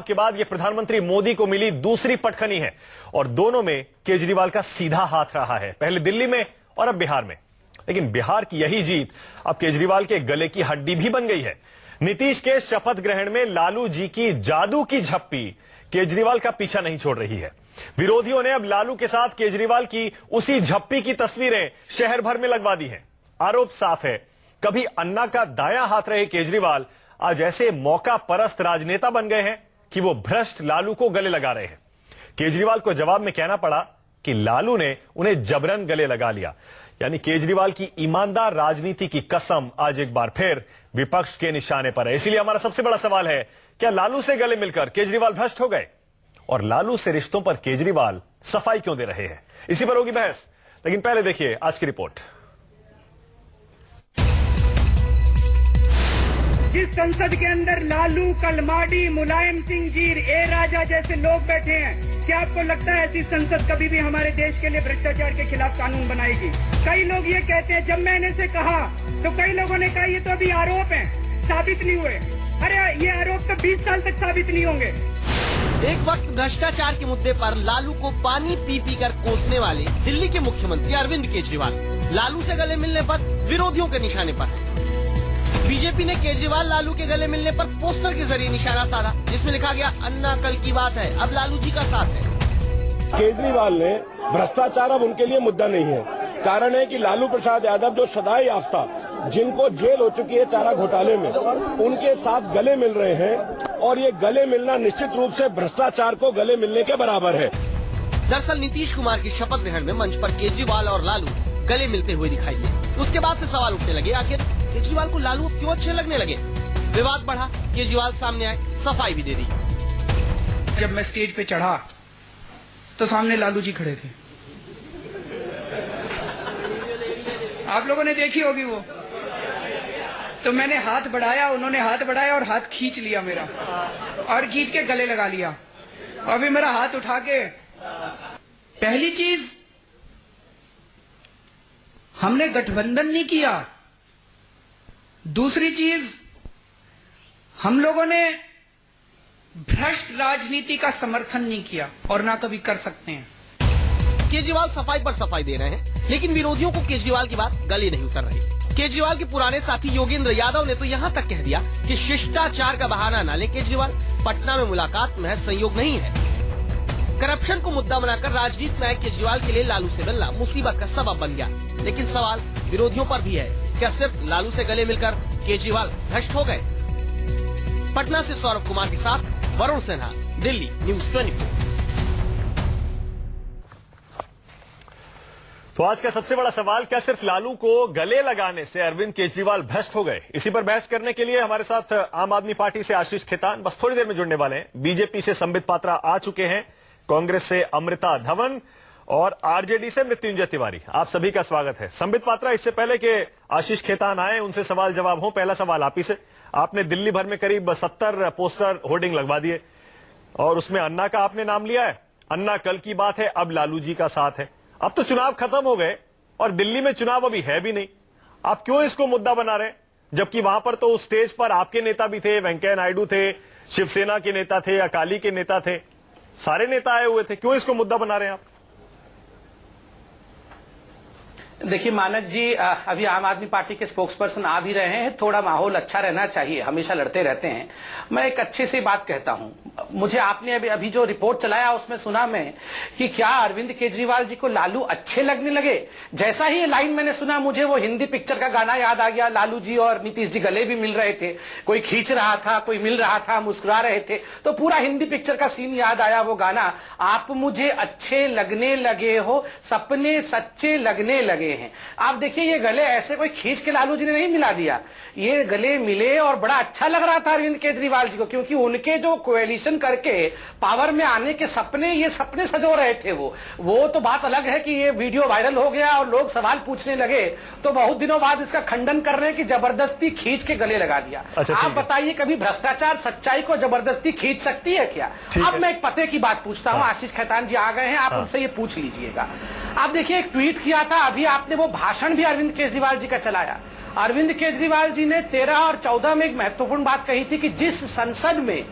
के बाद यह प्रधानमंत्री मोदी को मिली दूसरी पटखनी है और दोनों में केजरीवाल का सीधा हाथ रहा है, पहले दिल्ली में और अब बिहार में। लेकिन बिहार की यही जीत अब केजरीवाल के गले की हड्डी भी बन गई है। नीतीश के शपथ ग्रहण में लालू जी की जादू की झप्पी केजरीवाल का पीछा नहीं छोड़ रही है। विरोधियों ने अब लालू के साथ केजरीवाल की उसी झप्पी की तस्वीरें शहर भर में लगवा दी हैं। आरोप साफ है, कभी अन्ना का दायां हाथ रहे केजरीवाल आज ऐसे मौका परस्त राजनेता बन गए हैं कि वो भ्रष्ट लालू को गले लगा रहे हैं। केजरीवाल को जवाब में कहना पड़ा कि लालू ने उन्हें जबरन गले लगा लिया। यानी केजरीवाल की ईमानदार राजनीति की कसम आज एक बार फिर विपक्ष के निशाने पर है। इसलिए हमारा सबसे बड़ा सवाल है, क्या लालू से गले मिलकर केजरीवाल भ्रष्ट हो गए? और लालू से रिश्तों पर केजरीवाल सफाई क्यों दे रहे हैं? इसी पर होगी बहस, लेकिन पहले देखिए आज की रिपोर्ट। जिस संसद के अंदर लालू, कलमाडी, मुलायम सिंह जीर, ए राजा जैसे लोग बैठे हैं, क्या आपको लगता है ऐसी संसद कभी भी हमारे देश के लिए भ्रष्टाचार के खिलाफ कानून बनाएगी? कई लोग ये कहते हैं, जब मैंने से कहा तो कई लोगों ने कहा ये तो अभी आरोप हैं, साबित नहीं हुए। अरे ये आरोप तो 20 साल तक साबित नहीं होंगे। एक वक्त भ्रष्टाचार के मुद्दे पर लालू को पानी पी पी कर कोसने वाले दिल्ली के मुख्यमंत्री अरविंद केजरीवाल लालू से गले मिलने पर विरोधियों के निशाने पर है। बीजेपी ने केजरीवाल लालू के गले मिलने पर पोस्टर के जरिए निशाना साधा, जिसमें लिखा गया अन्ना कल की बात है, अब लालू जी का साथ है। केजरीवाल ने भ्रष्टाचार अब उनके लिए मुद्दा नहीं है। कारण है कि लालू प्रसाद यादव जो सदाई याफ्ता, जिनको जेल हो चुकी है चारा घोटाले में, उनके साथ गले मिल रहे हैं और ये गले मिलना निश्चित रूप से भ्रष्टाचार को गले मिलने के बराबर है। दरअसल नीतीश कुमार की शपथ ग्रहण में मंच पर केजरीवाल और लालू गले मिलते हुए दिखाई दिए। उसके बाद से सवाल उठने लगे, आखिर केजरीवाल को लालू क्यों अच्छे लगने लगे? विवाद बढ़ा, केजरीवाल सामने आए, सफाई भी दे दी। जब मैं स्टेज पे चढ़ा तो सामने लालू जी खड़े थे, आप लोगों ने देखी होगी वो। तो मैंने हाथ बढ़ाया, उन्होंने हाथ बढ़ाया और हाथ खींच लिया मेरा, और खींच के गले लगा लिया। अभी मेरा हाथ उठा के, पहली चीज हमने गठबंधन नहीं किया, दूसरी चीज हम लोगों ने भ्रष्ट राजनीति का समर्थन नहीं किया और ना कभी कर सकते हैं। केजरीवाल सफाई पर सफाई दे रहे हैं, लेकिन विरोधियों को केजरीवाल की बात गले नहीं उतर रही। केजरीवाल के पुराने साथी योगेंद्र यादव ने तो यहाँ तक कह दिया कि शिष्टाचार का बहाना न ले केजरीवाल, पटना में मुलाकात महज संयोग नहीं है। करप्शन को मुद्दा बनाकर राजनीति में आए केजरीवाल के लिए लालू से मिलना मुसीबत का सबब बन गया। लेकिन सवाल विरोधियों पर भी है, क्या सिर्फ लालू से गले मिलकर केजरीवाल भ्रष्ट हो गए? पटना से सौरभ कुमार के साथ वरुण सिन्हा, दिल्ली न्यूज़ 24। तो आज का सबसे बड़ा सवाल, क्या सिर्फ लालू को गले लगाने से अरविंद केजरीवाल भ्रष्ट हो गए? इसी पर बहस करने के लिए हमारे साथ आम आदमी पार्टी से आशीष खेतान बस थोड़ी देर में जुड़ने वाले हैं। बीजेपी से संबित पात्रा आ चुके हैं, कांग्रेस से अमृता धवन और आरजेडी से मृत्युंजय तिवारी। आप सभी का स्वागत है। संबित पात्रा, इससे पहले कि आशीष खेतान आए उनसे सवाल जवाब हो, पहला सवाल आप ही से। आपने दिल्ली भर में करीब 70 पोस्टर होर्डिंग लगवा दिए और उसमें अन्ना का आपने नाम लिया है। अन्ना कल की बात है, अब लालू जी का साथ है। अब तो चुनाव खत्म हो गए और दिल्ली में चुनाव अभी है भी नहीं, आप क्यों इसको मुद्दा बना रहे हैं? जबकि वहां पर तो उस स्टेज पर आपके नेता भी थे, वेंकैया नायडू थे, शिवसेना के नेता थे, अकाली के नेता थे, सारे नेता आए हुए थे, क्यों इसको मुद्दा बना रहे हैं आप? देखिए मानक जी, अभी आम आदमी पार्टी के स्पोक्सपर्सन आ भी रहे हैं, थोड़ा माहौल अच्छा रहना चाहिए, हमेशा लड़ते रहते हैं। मैं एक अच्छी सी बात कहता हूं, मुझे आपने अभी जो रिपोर्ट चलाया उसमें सुना मैं कि क्या अरविंद केजरीवाल जी को लालू अच्छे लगने लगे। जैसा ही ये लाइन मैंने सुना, मुझे वो हिंदी पिक्चर का गाना याद आ गया। लालू जी और नीतीश जी गले भी मिल रहे थे, कोई खींच रहा था, कोई मिल रहा था, मुस्कुरा रहे थे, तो पूरा हिंदी पिक्चर का सीन याद आया। वो गाना, आप मुझे अच्छे लगने लगे हो, सपने सच्चे लगने लगे हैं। आप देखिए, ये गले ऐसे कोई खींच के लालू जी ने नहीं मिला दिया, ये गले मिले और बड़ा अच्छा लग रहा था अरविंद केजरीवाल जी को, क्योंकि उनके जो कोएलिशन करके पावर में आने के सपने, ये सपने सजो रहे थे। वो तो बात अलग है कि ये वीडियो वायरल हो गया और लोग सवाल पूछने लगे, तो बहुत दिनों बाद इसका खंडन कर रहे हैं कि जबरदस्ती खींच के गले लगा दिया। आप बताइए, कभी भ्रष्टाचार सच्चाई को जबरदस्ती खींच सकती है क्या? अब मैं एक पते की बात पूछता हूं, आशीष खेतान जी आ गए हैं, आप उनसे ये पूछ लीजिएगा। आप देखिए, एक ट्वीट किया था अभी आपने, वो भाषण भी अरविंद केजरीवाल जी का चलाया। अरविंद केजरीवाल जी ने 13 और 14 में एक महत्वपूर्ण बात कही थी कि जिस संसद में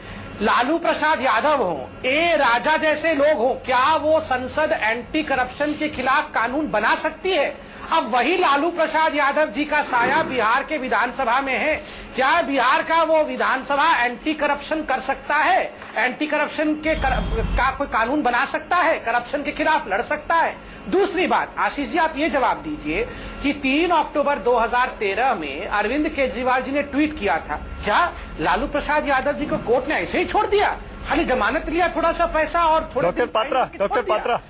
लालू प्रसाद यादव हो, ए राजा जैसे लोग हो, क्या वो संसद एंटी करप्शन के खिलाफ कानून बना सकती है? अब वही लालू प्रसाद यादव जी का साया बिहार के विधानसभा में है, क्या बिहार का वो विधानसभा एंटी करप्शन कर सकता है? एंटी करप्शन का कोई कानून बना सकता है? करप्शन के खिलाफ लड़ सकता है? दूसरी बात, आशीष जी आप ये जवाब दीजिए कि 3 अक्टूबर 2013 में अरविंद केजरीवाल जी ने ट्वीट किया था, क्या लालू प्रसाद यादव जी को कोर्ट ने ऐसे ही छोड़ दिया? खाली जमानत लिया, थोड़ा सा पैसा और थोड़ा डॉक्टर पात्रा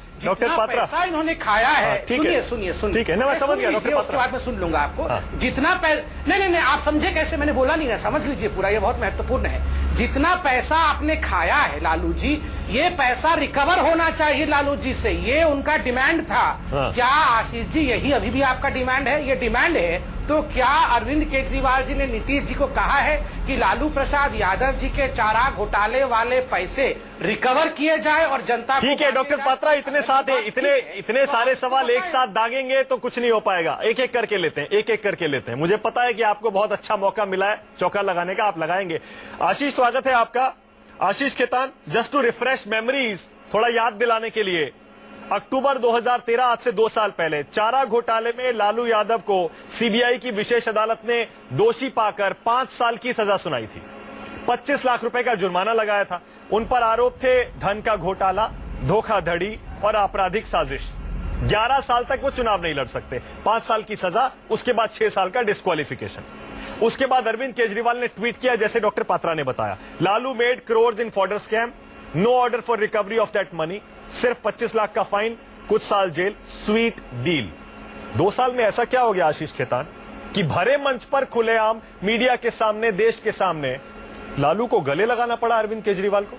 पैसा इन्होंने खाया है। सुनिए ठीक है ना, मैं समझ गया डॉक्टर उसके बाद मैं सुन लूंगा आपको। जितना पैसा नहीं, आप समझे कैसे, मैंने बोला नहीं है, समझ लीजिए पूरा, ये बहुत महत्वपूर्ण है। जितना पैसा आपने खाया है लालू जी, ये पैसा रिकवर होना चाहिए लालू जी से, ये उनका डिमांड था। क्या आशीष जी यही अभी भी आपका डिमांड है? ये डिमांड है तो क्या अरविंद केजरीवाल जी ने नीतीश जी को कहा है कि लालू प्रसाद यादव जी के चारा घोटाले वाले पैसे रिकवर किए जाए और जनता को? ठीक है डॉक्टर पात्रा, इतने सारे सवाल एक साथ दागेंगे तो कुछ नहीं हो पाएगा। एक एक करके लेते हैं। मुझे पता है कि आपको बहुत अच्छा मौका मिला है चौका लगाने का, आप लगाएंगे। आशीष, स्वागत है आपका। Ashish Khaitan, just to refresh memories, थोड़ा याद दिलाने के लिए, अक्टूबर 2013, आज से 2 साल पहले, चारा घोटाले में लालू यादव को सीबीआई की विशेष अदालत ने दोषी पाकर 5 साल की सजा सुनाई थी। 25 लाख रुपए का जुर्माना लगाया था। उन पर आरोप थे धन का घोटाला, धोखाधड़ी और आपराधिक साजिश। 11 साल तक वो चुनाव नहीं लड़ सकते। 5 साल की सजा, उसके बाद 6 साल का डिस्क्वालिफिकेशन। उसके बाद अरविंद केजरीवाल ने ट्वीट किया, जैसे डॉक्टर पात्रा ने बताया, Lalu made crores in fodder scam, no order for recovery of that money, सिर्फ 25 लाख का फाइन, कुछ साल जेल, स्वीट डील। 2 साल में ऐसा क्या हो गया आशीष खेतान कि भरे मंच पर खुलेआम मीडिया के सामने, देश के सामने लालू को गले लगाना पड़ा अरविंद केजरीवाल को?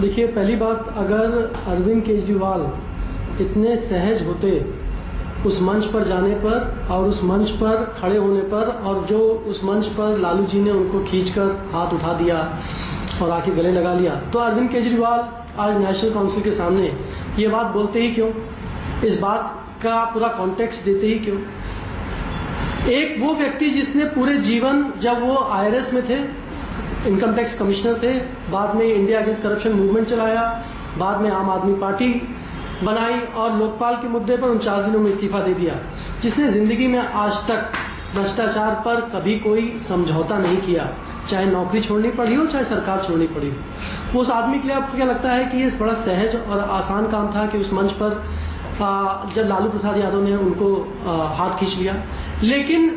देखिए, पहली बात, अगर अरविंद केजरीवाल इतने सहज होते उस मंच पर जाने पर और उस मंच पर खड़े होने पर, और जो उस मंच पर लालू जी ने उनको खींचकर हाथ उठा दिया और आके गले लगा लिया, तो अरविंद केजरीवाल आज नेशनल काउंसिल के सामने ये बात बोलते ही क्यों? इस बात का पूरा कॉन्टेक्स्ट देते ही क्यों? एक वो व्यक्ति जिसने पूरे जीवन, जब वो IRS में थे, इनकम टैक्स कमिश्नर थे, बाद में इंडिया अगेंस्ट करप्शन मूवमेंट चलाया, बाद में आम आदमी पार्टी बनाई और लोकपाल के मुद्दे पर 49 दिनों में इस्तीफा दे दिया, जिसने जिंदगी में आज तक भ्रष्टाचार पर कभी कोई समझौता नहीं किया, चाहे नौकरी छोड़नी पड़ी हो, चाहे सरकार छोड़नी पड़ी हो। उस आदमी के लिए आपको क्या लगता है कि ये बड़ा सहज और आसान काम था कि उस मंच पर जब लालू प्रसाद यादव ने उनको हाथ खींच लिया? लेकिन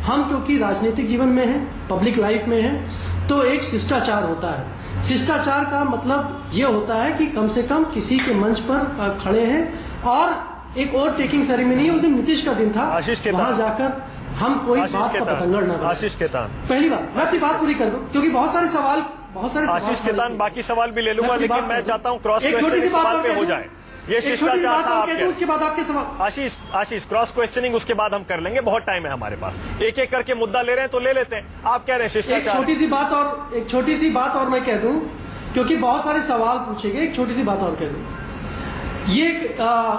हम क्योंकि राजनीतिक जीवन में हैं, पब्लिक लाइफ में हैं, तो एक शिष्टाचार होता है। शिष्टाचार का मतलब ये होता है कि कम से कम किसी के मंच पर खड़े हैं, और एक और टेकिंग सेरेमनी है, उस दिन नीतीश का दिन था, वहां जाकर हम कोई बात का पतंगड़ न बने। आशीष खेतान, पहली बात, मैं अपनी बात पूरी कर दूं, क्योंकि बहुत सारे सवाल आशीष खेतान, बाकी सवाल भी ले लूंगा, लेकिन मैं चाहता हूं क्रॉस क्वेश्चनिंग सवाल पे हो जाए। ये शिष्टाचार था आपके, उसके बाद आपके सवाल। आशीष क्रॉस क्वेश्चनिंग उसके बाद हम कर लेंगे, बहुत टाइम है हमारे पास। एक एक करके मुद्दा ले रहे हैं तो ले लेते हैं। आप कह रहे हैं शिष्टाचार। एक छोटी सी बात और मैं कह दूं, क्योंकि बहुत सारे सवाल पूछे गए, एक छोटी सी बात और कह दूं। ये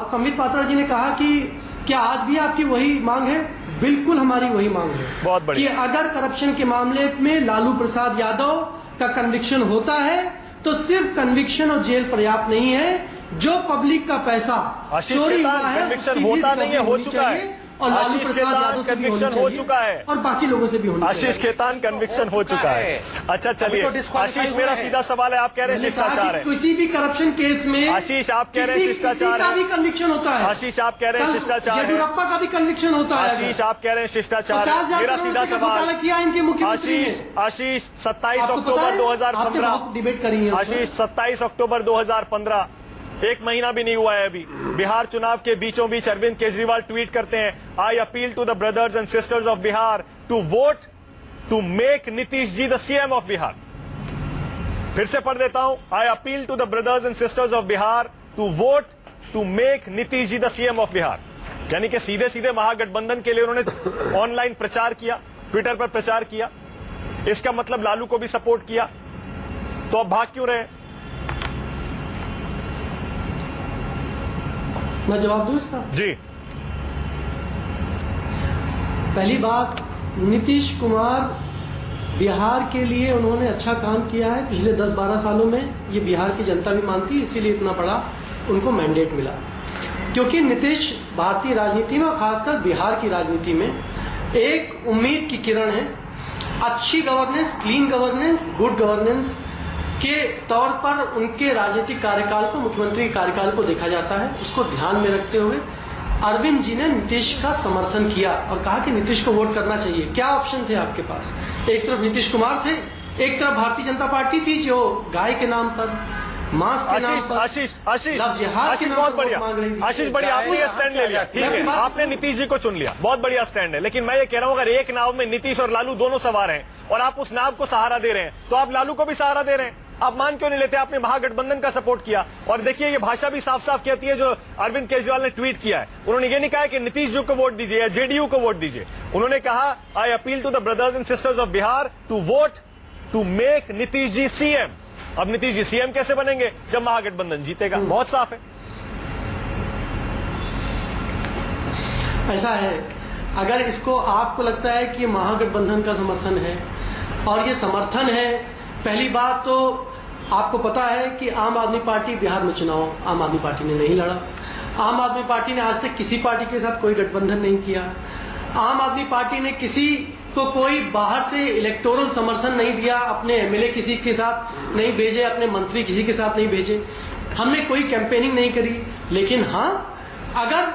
संबित पात्रा जी ने कहा कि क्या आज भी आपकी वही मांग है? बिल्कुल हमारी वही मांग है, बहुत बढ़िया, कि अगर करप्शन के मामले में लालू प्रसाद यादव का कन्विक्शन होता है तो सिर्फ कन्विक्शन और जेल पर्याप्त नहीं है। जो पब्लिक का पैसा चोरी हुआ है, कन्विक्शन होता नहीं है, हो चुका है। और लालू प्रसाद यादव से भी कन्विक्शन हो चुका है, और बाकी लोगों से भी होना चाहिए। आशीष खेतान, कन्विक्शन हो चुका है। अच्छा चलिए आशीष, मेरा सीधा सवाल है, आप कह रहे हैं शिष्टाचार है। किसी भी करप्शन केस में आशीष आप कह रहे हैं शिष्टाचार का भी कन्विक्शन होता है। आशीष आप कह रहे हैं शिष्टाचार है। येदियुरप्पा का भी कन्विक्शन होता है। आशीष आप कह रहे हैं शिष्टाचार है। मेरा सीधा सवाल, किया इनके मुख्यमंत्री ने। आशीष 27 अक्टूबर 2015, डिबेट करी है आशीष 27 अक्टूबर 2015, 1 महीना भी नहीं हुआ है अभी, बिहार चुनाव के बीचों बीच अरविंद केजरीवाल ट्वीट करते हैं, I appeal to the brothers and sisters of Bihar to vote to make Nitish ji the CM of Bihar. फिर से पढ़ देता हूं, I appeal to the brothers and sisters of Bihar to vote to make Nitish ji the CM of Bihar. यानी कि सीधे सीधे महागठबंधन के लिए उन्होंने ऑनलाइन प्रचार किया, ट्विटर पर प्रचार किया। इसका मतलब लालू को भी सपोर्ट किया, तो अब भाग क्यों रहे? मैं जवाब दूं इसका? जी। पहली बात, नीतीश कुमार बिहार के लिए उन्होंने अच्छा काम किया है पिछले 10-12 सालों में, ये बिहार की जनता भी मानती है, इसीलिए इतना बड़ा उनको मैंडेट मिला। क्योंकि नीतीश भारतीय राजनीति में और खासकर बिहार की राजनीति में एक उम्मीद की किरण है। अच्छी governance, clean governance, good governance के तौर पर उनके राजनीतिक कार्यकाल को, मुख्यमंत्री कार्यकाल को देखा जाता है। उसको ध्यान में रखते हुए अरविंद जी ने नीतीश का समर्थन किया और कहा कि नीतीश को वोट करना चाहिए। क्या ऑप्शन थे आपके पास? एक तरफ नीतीश कुमार थे, एक तरफ भारतीय जनता पार्टी थी जो गाय के नाम पर, मांस के नाम पर, आशीष बहुत बढ़िया, आशीष बढ़िया, आपने ये स्टैंड ले लिया, ठीक है, आपने नीतीश जी को चुन लिया, बहुत बढ़िया स्टैंड है। लेकिन मैं ये कह रहा हूं, अगर एक नाव में नीतीश और लालू दोनों सवार हैं और आप उस नाव को सहारा दे रहे हैं, तो आप लालू को भी सहारा दे रहे हैं। आप मान क्यों नहीं लेते? आपने महागठबंधन का सपोर्ट किया। और देखिए, ये भाषा भी साफ साफ कहती है जो अरविंद केजरीवाल ने ट्वीट किया है। उन्होंने ये नहीं कहा कि नीतीश जी को वोट दीजिए या जेडीयू को वोट दीजिए। उन्होंने कहा, I appeal to the brothers and sisters of Bihar to vote to make Nitish ji CM. अब नीतीश जी सीएम कैसे बनेंगे? जब महागठबंधन जीतेगा। बहुत साफ है। ऐसा है, अगर इसको आपको लगता है कि महागठबंधन का समर्थन है और ये समर्थन है, पहली बात तो आपको पता है कि आम आदमी पार्टी बिहार में चुनाव आम आदमी पार्टी ने नहीं लड़ा। आम आदमी पार्टी ने आज तक किसी पार्टी के साथ कोई गठबंधन नहीं किया। आम आदमी पार्टी ने किसी को कोई बाहर से इलेक्टोरल समर्थन नहीं दिया, अपने एमएलए किसी के साथ नहीं भेजे, अपने मंत्री किसी के साथ नहीं भेजे। हमने कोई कैंपेनिंग नहीं करी। लेकिन हाँ, अगर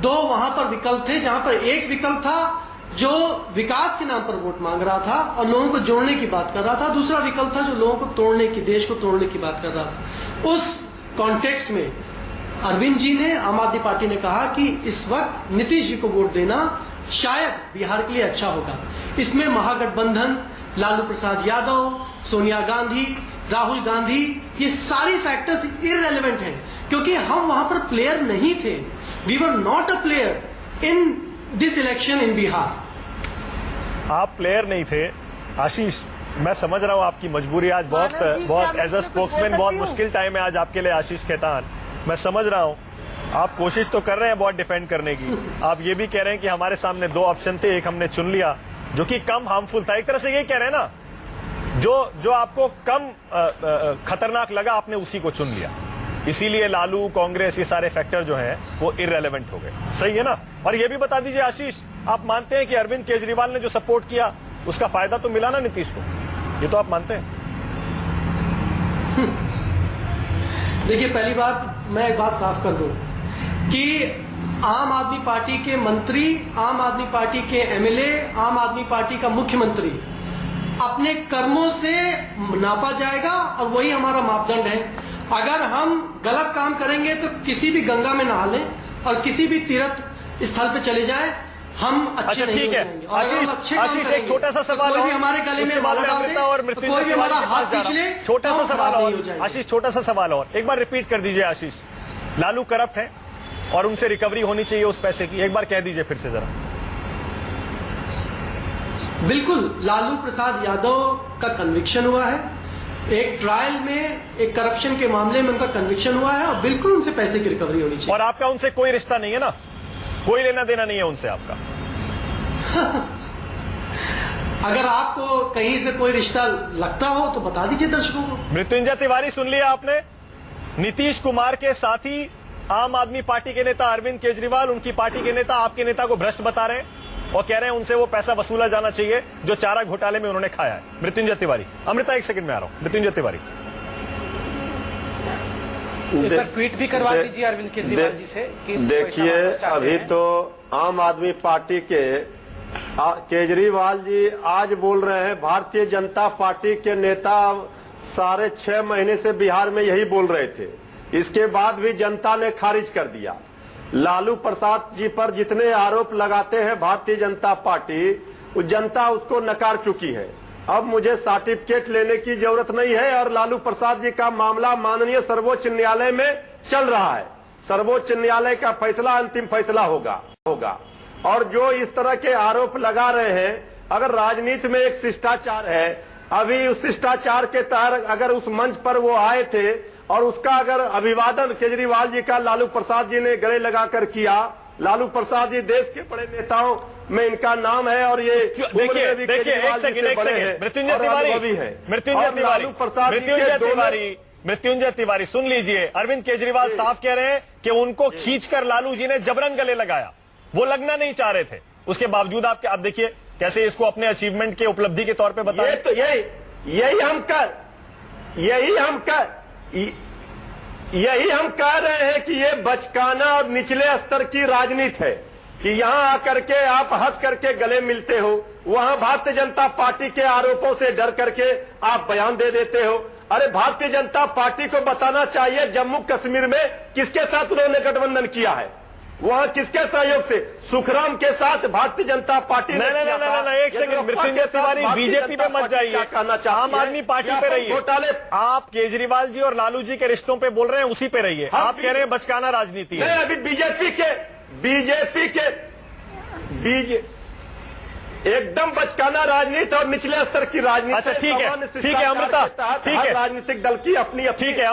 दो वहां पर विकल्प थे, जहां पर एक विकल्प था जो विकास के नाम पर वोट मांग रहा था और लोगों को जोड़ने की बात कर रहा था, दूसरा विकल्प था जो लोगों को तोड़ने की, देश को तोड़ने की बात कर रहा था। उस कॉन्टेक्स्ट में अरविंद जी ने, आम आदमी पार्टी ने कहा कि इस वक्त नीतीश जी को वोट देना शायद बिहार के लिए अच्छा होगा। इसमें महागठबंधन, लालू प्रसाद यादव, सोनिया गांधी, राहुल गांधी, ये सारी फैक्टर्स इररेलेवेंट हैं, क्योंकि हम वहां पर प्लेयर नहीं थे। We were not a player in this election in Bihar. आप प्लेयर नहीं थे। आशीष, मैं समझ रहा हूं आपकी मजबूरी। आज बहुत एज अ स्पोक्समैन बहुत मुश्किल टाइम है आज आपके लिए, आशीष खेतान। मैं समझ रहा हूं, आप कोशिश तो कर रहे हैं बहुत डिफेंड करने की। आप ये भी कह रहे हैं कि हमारे सामने दो ऑप्शन थे, एक हमने चुन लिया जो कि कम हार्मफुल था। एक तरह से ये कह रहे हैं ना, जो आपको कम खतरनाक लगा आपने उसी को चुन लिया। इसीलिए लालू, कांग्रेस, ये सारे फैक्टर जो हैं वो इररेलेवेंट हो गए। सही है ना? और ये भी बता दीजिए आशीष, आप मानते हैं कि अरविंद केजरीवाल ने जो सपोर्ट किया उसका फायदा तो मिला ना नीतीश को? ये तो आप मानते हैं? देखिए, पहली बात मैं एक बात साफ कर दूं कि आम आदमी पार्टी के मंत्री, आम आदमी पार्टी के एमएलए, आम आदमी पार्टी का मुख्यमंत्री अपने कर्मों से नापा जाएगा और वही हमारा मापदंड है। अगर हम गलत काम करेंगे तो किसी भी गंगा में नहा लें और किसी भी तीर्थ स्थल पे चले जाएं, हम अच्छे नहीं हो जाएंगे। आशीष, एक छोटा सा सवाल, कोई भी हमारे गले में माला डाल दे और कोई भी हमारा हाथ खींच ले, छोटा सा सवाल और आशीष, छोटा सा सवाल और एक बार रिपीट कर दीजिए आशीष। लालू करप्ट है और उनसे रिकवरी होनी चाहिए उस पैसे की, एक बार कह दीजिए फिर से जरा। बिल्कुल, लालू प्रसाद यादव का कन्विक्शन हुआ है, एक ट्रायल में एक करप्शन के मामले में उनका कन्विक्शन हुआ है और बिल्कुल उनसे पैसे की रिकवरी होनी चाहिए। और आपका उनसे कोई रिश्ता नहीं है ना? कोई लेना देना नहीं है उनसे आपका? अगर आपको कहीं से कोई रिश्ता लगता हो तो बता दीजिए दर्शकों को। मृत्युंजय तिवारी, सुन लिया आपने? नीतीश कुमार के साथी आम आदमी पार्टी के नेता अरविंद केजरीवाल, उनकी पार्टी के नेता आपके नेता को भ्रष्ट बता रहे हैं और कह रहे हैं उनसे वो पैसा वसूला जाना चाहिए जो चारा घोटाले में उन्होंने खाया है। मृत्युंजय तिवारी। अमृता, एक सेकंड में आ रहा हूं। मृत्युंजय तिवारी, ट्वीट भी करवा दीजिए अरविंद केजरीवाल जी से। देखिए, अभी तो आम आदमी पार्टी के केजरीवाल जी आज बोल रहे हैं, भारतीय जनता पार्टी के नेता साढ़े 6 महीने से बिहार में यही बोल रहे थे, इसके बाद भी जनता ने खारिज कर दिया। लालू प्रसाद जी पर जितने आरोप लगाते हैं भारतीय जनता पार्टी, जनता उसको नकार चुकी है। अब मुझे सर्टिफिकेट लेने की जरूरत नहीं है और लालू प्रसाद जी का मामला माननीय सर्वोच्च न्यायालय में चल रहा है। सर्वोच्च न्यायालय का फैसला अंतिम फैसला होगा। और जो इस तरह के आरोप लगा रहे हैं, अगर राजनीति में एक शिष्टाचार है, अभी उस शिष्टाचार के तहत अगर उस मंच पर वो आए थे और उसका अगर अभिवादन केजरीवाल जी का लालू प्रसाद जी ने गले लगाकर किया, लालू प्रसाद जी देश के बड़े नेताओं में इनका नाम है और ये देखिए एक सेकंड मृत्युंजय तिवारी सुन लीजिए। अरविंद केजरीवाल साफ कह रहे हैं कि उनको खींचकर लालू जी ने जबरन गले लगाया, वो लगना नहीं चाह रहे थे, उसके बावजूद आप देखिए कैसे इसको अपने अचीवमेंट के उपलब्धि के तौर पे बताएं। तो यही हम कह रहे हैं कि ये बचकाना और निचले स्तर की राजनीति है कि यहां आकर के आप हंस करके गले मिलते हो, वहां भारतीय जनता पार्टी के आरोपों से डर करके आप बयान दे देते हो। अरे भारतीय जनता पार्टी को बताना चाहिए जम्मू कश्मीर में किसके साथ उन्होंने गठबंधन किया है, वहां किसके सहयोग से, सुखराम के साथ भारतीय जनता पार्टी ने। नहीं, एक सेकंड मृत्युंजय तिवारी, बीजेपी पे मत जाइए, आम आदमी पार्टी पे रहिए। आप केजरीवाल जी और लालू जी के रिश्तों पे बोल रहे हैं, उसी पे रहिए। आप कह रहे हैं बचकाना राजनीति है। अभी बीजेपी के एकदम बचकाना राजनीति और निचले स्तर की राजनीति। अच्छा ठीक है अमृता, ठीक है, राजनीतिक दल की अपनी ठीक है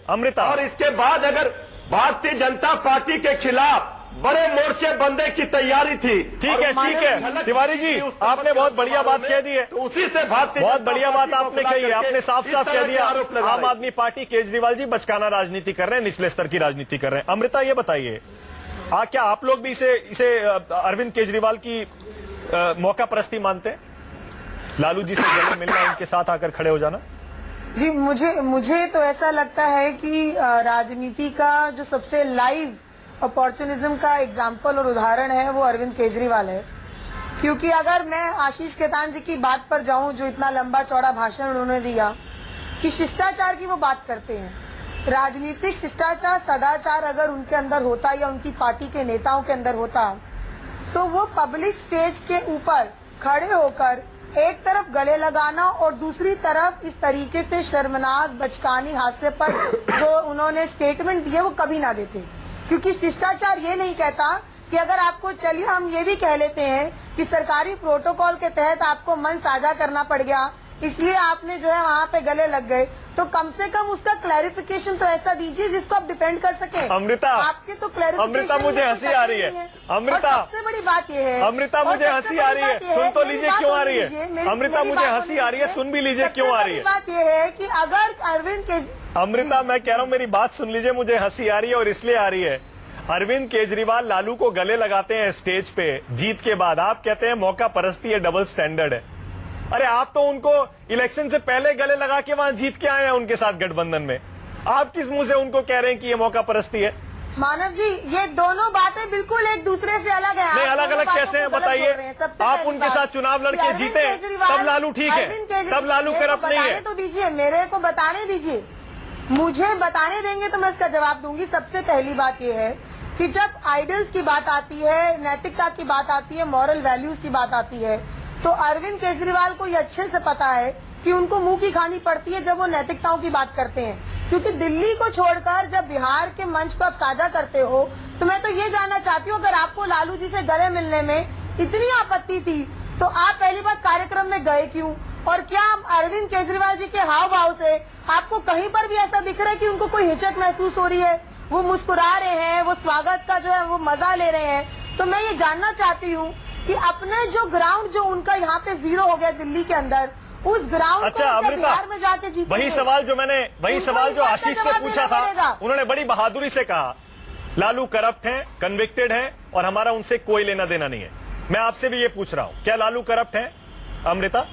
अमृता। और इसके बाद अगर भारतीय जनता पार्टी के खिलाफ बड़े मोर्चे बंदे की तैयारी थी। ठीक है तिवारी जी, आपने बहुत बढ़िया बात कह दी है, तो उसी से भारतीय बहुत बढ़िया बात आपने कही है, आपने साफ कह दिया आम आदमी पार्टी केजरीवाल जी बचकाना राजनीति कर रहे हैं, निचले स्तर की राजनीति कर रहे हैं। अमृता ये बताइए, क्या आप लोग भी इसे अरविंद केजरीवाल की मौका परस्ती मानते हैं, लालू जी से गले मिलना, उनके साथ आकर खड़े हो जाना? जी मुझे तो ऐसा लगता है कि राजनीति का जो सबसे लाइव अपॉर्चुनिज्म का एग्जाम्पल और उदाहरण है वो अरविंद केजरीवाल है। क्योंकि अगर मैं आशीष खेतान जी की बात पर जाऊं, जो इतना लंबा चौड़ा भाषण उन्होंने दिया कि शिष्टाचार की वो बात करते हैं, राजनीतिक शिष्टाचार सदाचार अगर उनके अंदर होता या उनकी पार्टी के नेताओं के अंदर होता तो वो पब्लिक स्टेज के ऊपर खड़े होकर एक तरफ गले लगाना और दूसरी तरफ इस तरीके से शर्मनाक बचकानी हास्यास्पद जो उन्होंने स्टेटमेंट दिए वो कभी ना देते। क्योंकि शिष्टाचार ये नहीं कहता कि अगर आपको, चलिए हम ये भी कह लेते हैं कि सरकारी प्रोटोकॉल के तहत आपको मन साझा करना पड़ गया इसलिए आपने जो है वहाँ पे गले लग गए, तो कम से कम उसका क्लैरिफिकेशन तो ऐसा दीजिए जिसको आप डिफेंड कर सके। अमृता, आपके तो क्लैरिफिकेशन, अमृता मुझे हंसी आ रही है। अमृता, सबसे बड़ी बात ये है, अमृता मुझे हंसी आ रही है, सुन तो लीजिए क्यों आ रही है। अमृता मुझे हंसी आ रही है, सुन भी लीजिए क्यों आ रही है। बात ये है कि अगर अरविंद अमृता, मैं कह रहा हूँ मेरी बात सुन लीजिए, मुझे हंसी आ रही है और इसलिए आ रही है, अरविंद केजरीवाल लालू को गले लगाते हैं स्टेज पे जीत के बाद, आप कहते हैं मौका परस्ती है, डबल स्टैंडर्ड है। अरे आप तो उनको इलेक्शन से पहले गले लगा के वहां जीत के आए हैं उनके साथ गठबंधन में, आप किस मुंह से उनको कह रहे हैं कि ये मौका परस्ती है? मानव जी, ये दोनों बातें बिल्कुल एक दूसरे से अलग है। नहीं, अलग अलग कैसे हैं बताइए? आप उनके साथ चुनाव लड़के जीते तब लालू ठीक है, तब लालू करप्ट नहीं है। तो दीजिए, मेरे को बताने दीजिए, मुझे बताने देंगे तो मैं इसका जवाब दूंगी। सबसे पहली बात यह है कि जब आइडल्स की बात आती है, नैतिकता की बात आती है, मॉरल वैल्यूज की बात आती है, तो अरविंद केजरीवाल को ये अच्छे से पता है कि उनको मुंह की खानी पड़ती है जब वो नैतिकताओं की बात करते हैं। क्योंकि दिल्ली को छोड़कर जब बिहार के मंच को आप साझा करते हो, तो मैं तो ये जानना चाहती हूँ, अगर आपको लालू जी से गले मिलने में इतनी आपत्ति थी तो आप पहली बात कार्यक्रम में गए क्यों? और क्या अरविंद केजरीवाल जी के हाव भाव से आपको कहीं पर भी ऐसा दिख रहा है कि उनको कोई हिचक महसूस हो रही है? वो मुस्कुरा रहे हैं, वो स्वागत का जो है वो मजा ले रहे हैं। तो मैं ये जानना चाहती हूँ कि अपने जो ग्राउंड जो उनका यहाँ पे जीरो हो गया दिल्ली के अंदर, उस ग्राउंड को बिहार में जाके जीते। वही सवाल जो आशीष से पूछा था, उन्होंने बड़ी बहादुरी से कहा लालू करप्ट हैं, कन्विक्टेड हैं और हमारा उनसे कोई लेना देना नहीं है। मैं आपसे भी ये पूछ रहा हूँ, क्या लालू करप्ट हैं? अमृता,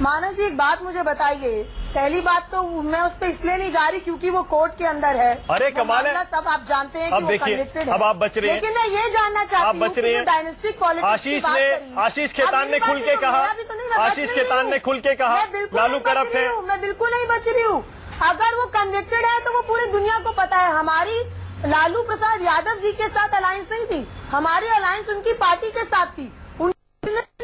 मानव जी एक बात मुझे बताइए। पहली बात तो मैं उस पर इसलिए नहीं जा रही क्योंकि वो कोर्ट के अंदर है। अरे कमाल है, सब आप जानते हैं कि वो कन्विक्टेड है। अब आप बच रहे हैं, लेकिन मैं ये जानना चाहती हूँ कि डायनेस्टिक पॉलिटिक्स आशीष खेतान ने खुल के कहा, आशीष खेतान ने खुल के कहा लालू करप्ट है। मैं बिल्कुल नहीं बच रही हूँ। अगर वो कन्विक्टेड है तो वो पूरी दुनिया को पता है। हमारी लालू प्रसाद यादव जी के साथ अलायंस नहीं थी, हमारी अलायंस उनकी पार्टी के साथ थी।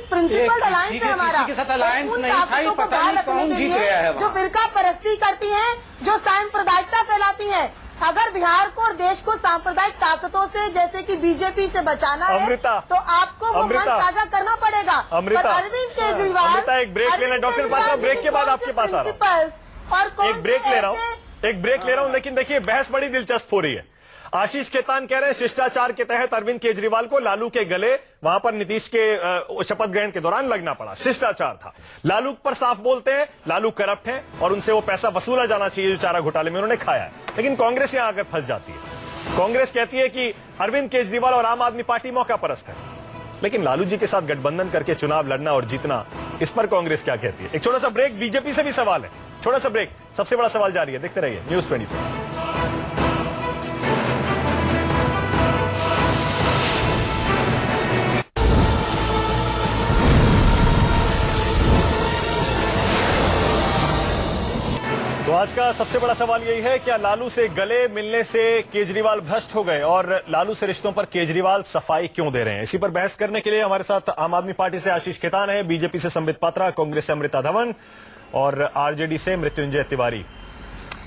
प्रिंसिपल अलायंस है हमारा, के साथ अलायंस उन नहीं था, ताकतों को पता बाहर नहीं रखने कौन के जीत लिए गया है जो फिरका परस्ती करती हैं, जो सांप्रदायिकता फैलाती हैं। अगर बिहार को और देश को सांप्रदायिक ताकतों से जैसे कि बीजेपी से बचाना है तो आपको वो मन साझा करना पड़ेगा। अरविंद केजरीवाल, एक ब्रेक लेना, डॉक्टर पासा, ब्रेक के बाद आपके पास आ रहा हूँ, एक ब्रेक ले रहा हूँ, लेकिन देखिए बहस बड़ी दिलचस्प हो रही है। आशीष खेतान कह रहे हैं शिष्टाचार के तहत अरविंद केजरीवाल को लालू के गले वहां पर नीतीश के शपथ ग्रहण के दौरान लगना पड़ा, शिष्टाचार था। लालू पर साफ बोलते हैं लालू करप्ट है और उनसे वो पैसा वसूला जाना चाहिए जो चारा घोटाले में उन्होंने खाया है। लेकिन कांग्रेस यहां आकर फंस जाती है। कांग्रेस कहती है कि अरविंद केजरीवाल और आम आदमी पार्टी मौका परस्त है, लेकिन लालू जी के साथ गठबंधन करके चुनाव लड़ना और जीतना, इस पर कांग्रेस क्या कहती है। एक छोटा सा ब्रेक, बीजेपी से भी सवाल है, छोटा सा ब्रेक, सबसे बड़ा सवाल जारी है, देखते रहिए न्यूज़ 24। तो आज का सबसे बड़ा सवाल यही है, क्या लालू से गले मिलने से केजरीवाल भ्रष्ट हो गए और लालू से रिश्तों पर केजरीवाल सफाई क्यों दे रहे हैं। इसी पर बहस करने के लिए हमारे साथ आम आदमी पार्टी से आशीष खेतान है, बीजेपी से संबित पात्रा, कांग्रेस से अमृता धवन और आरजेडी से मृत्युंजय तिवारी।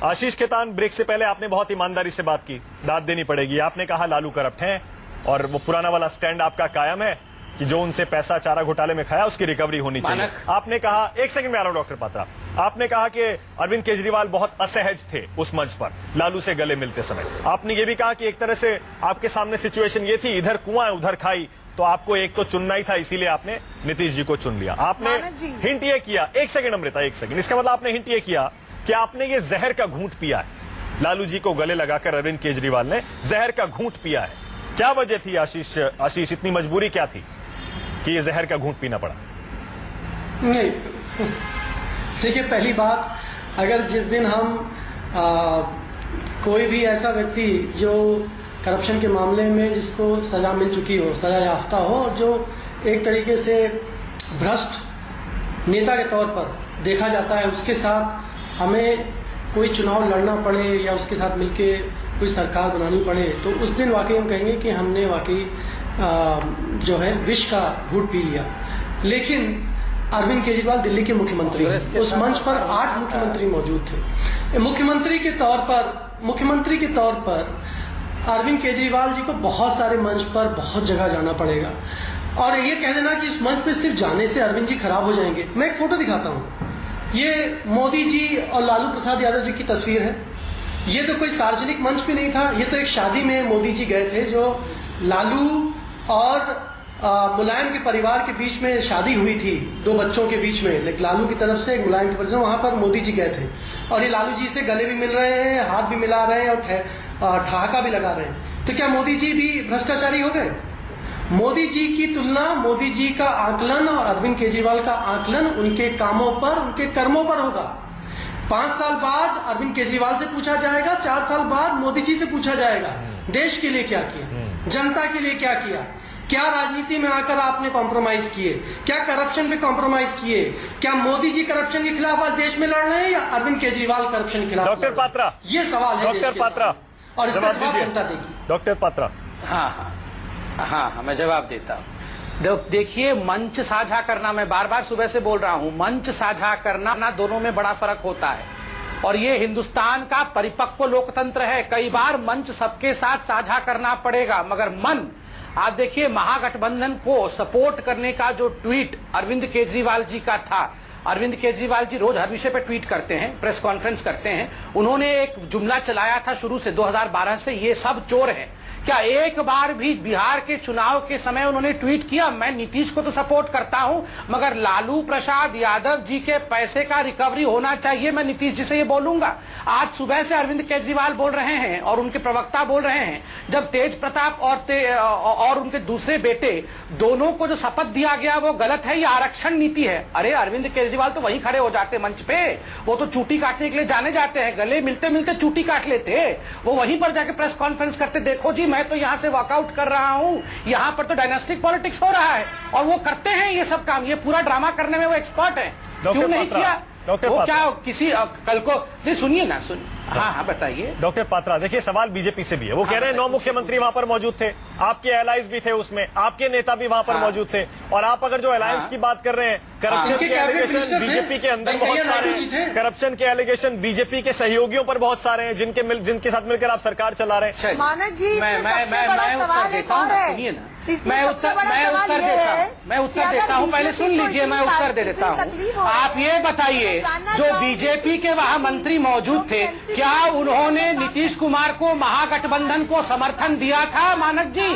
आशीष खेतान, ब्रेक से पहले आपने बहुत ईमानदारी से बात की, दाद देनी पड़ेगी। आपने कहा लालू करप्ट हैं और वो पुराना वाला स्टैंड आपका कायम है कि जो उनसे पैसा चारा घोटाले में खाया उसकी रिकवरी होनी चाहिए। आपने कहा, एक सेकंड में आ रहा हूं डॉक्टर पात्रा, आपने कहा कि अरविंद केजरीवाल बहुत असहज थे उस मंच पर लालू से गले मिलते समय। आपने ये भी कहा कि एक तरह से आपके सामने सिचुएशन ये थी, इधर कुआं उधर खाई, तो आपको एक तो चुनना ही था, इसीलिए आपने नीतीश जी को चुन लिया। आपने हिंट ये किया, एक सेकंड अमृता, एक सेकंड, इसका मतलब आपने हिंट ये किया कि आपने ये जहर का घूंट पिया है। लालू जी को गले लगाकर अरविंद केजरीवाल ने जहर का घूंट पिया है। क्या वजह थी आशीष, इतनी मजबूरी क्या थी कि ये जहर का घूंट पीना पड़ा? नहीं, देखिए पहली बात, अगर जिस दिन हम कोई भी ऐसा व्यक्ति जो करप्शन के मामले में जिसको सजा मिल चुकी हो, सजा याफ्ता हो और जो एक तरीके से भ्रष्ट नेता के तौर पर देखा जाता है, उसके साथ हमें कोई चुनाव लड़ना पड़े या उसके साथ मिलके कोई सरकार बनानी पड़े, तो उस दिन वाकई हम कहेंगे कि हमने वाकई जो है विष का घूंट पी लिया। लेकिन अरविंद केजरीवाल दिल्ली के मुख्यमंत्री, उस मंच पर 8 मुख्यमंत्री मौजूद थे। मुख्यमंत्री के तौर पर अरविंद केजरीवाल जी को बहुत सारे मंच पर बहुत जगह जाना पड़ेगा और ये कह देना कि इस मंच पे सिर्फ जाने से अरविंद जी खराब हो जाएंगे। मैं एक फोटो दिखाता हूँ, ये मोदी जी और लालू प्रसाद यादव जी की तस्वीर है। ये तो कोई सार्वजनिक मंच भी नहीं था, ये तो एक शादी में मोदी जी गए थे, जो लालू और मुलायम के परिवार के बीच में शादी हुई थी, 2 बच्चों के बीच में, लालू की तरफ से एक मुलायम की तरफ से, वहां पर मोदी जी गए थे और ये लालू जी से गले भी मिल रहे हैं, हाथ भी मिला रहे हैं और ठहाका भी लगा रहे हैं। तो क्या मोदी जी भी भ्रष्टाचारी हो गए? मोदी जी की तुलना, मोदी जी का आकलन और अरविंद केजरीवाल का आकलन उनके कामों पर, उनके कर्मों पर होगा। 5 साल बाद अरविंद केजरीवाल से पूछा जाएगा, 4 साल बाद मोदी जी से पूछा जाएगा, देश के लिए क्या किया, जनता के लिए क्या किया, क्या राजनीति में आकर आपने कॉम्प्रोमाइज किए, क्या करप्शन पे कॉम्प्रोमाइज किए, क्या मोदी जी करप्शन के खिलाफ आज देश में लड़ रहे हैं या अरविंद केजरीवाल करप्शन के खिलाफ? डॉक्टर पात्रा, ये सवाल है डॉक्टर पात्रा, और इसका जवाब जनता देगी। डॉक्टर पात्रा। हाँ, मैं जवाब देता हूँ। देखिए, मंच साझा करना, मैं बार बार सुबह से बोल रहा हूँ, मंच साझा करना ना, दोनों में बड़ा फर्क होता है और ये हिंदुस्तान का परिपक्व लोकतंत्र है। कई बार मंच सबके साथ साझा करना पड़ेगा, मगर मन, आप देखिए महागठबंधन को सपोर्ट करने का जो ट्वीट अरविंद केजरीवाल जी का था, अरविंद केजरीवाल जी रोज हर विषय पर ट्वीट करते हैं, प्रेस कॉन्फ्रेंस करते हैं, उन्होंने एक जुमला चलाया था शुरू से 2012 से, ये सब चोर हैं। क्या एक बार भी बिहार के चुनाव के समय उन्होंने ट्वीट किया मैं नीतीश को तो सपोर्ट करता हूं मगर लालू प्रसाद यादव जी के पैसे का रिकवरी होना चाहिए, मैं नीतीश जी से ये बोलूंगा? आज सुबह से अरविंद केजरीवाल बोल रहे हैं और उनके प्रवक्ता बोल रहे हैं, जब तेज प्रताप और उनके दूसरे बेटे दोनों को जो शपथ दिया गया वो गलत है, ये आरक्षण नीति है। अरे अरविंद केजरीवाल तो वहीं खड़े हो जाते मंच पे, वो तो चूटी काटने के लिए जाने जाते हैं, गले मिलते मिलते चूटी काट लेते, वो वहीं पर जाके प्रेस कॉन्फ्रेंस करते, देखो जी मैं तो यहां से वॉकआउट कर रहा हूं, यहां पर तो डायनास्टिक पॉलिटिक्स हो रहा है, और वो करते हैं ये सब काम, ये पूरा ड्रामा करने में वो एक्सपर्ट है। क्यों नहीं किया? वो क्या किसी कल को नहीं, सुनिए ना, हाँ बताइए डॉक्टर पात्रा। देखिए सवाल बीजेपी से भी है, वो कह रहे हैं 9 मुख्यमंत्री वहां पर मौजूद थे, आपके एलाइज भी थे उसमें, आपके नेता भी वहां पर मौजूद थे, और आप अगर जो अलायंस की बात कर रहे हैं, करप्शन के एलिगेशन बीजेपी के अंदर बहुत सारे हैं, करप्शन के एलिगेशन बीजेपी के सहयोगियों पर बहुत सारे हैं जिनके साथ मिलकर आप सरकार चला रहे हैं। मानक जी, मैं उत्तर देता हूं, सुनिए ना, इसमें मैं सबसे उत्तर बड़ा सवाल ये है मैं कि उत्तर अगर देता हूँ, पहले बीजेपी सुन को लीजिए, इतनी मैं उत्तर दे इतनी देता हूँ। तकलीफ हो आप रही ये है, बताइए, मैं जानना जो चाहूंगी बीजेपी के वहाँ मंत्री मौजूद थे, क्या उन्होंने नीतीश कुमार को महागठबंधन को समर्थन दिया था? मानक जी,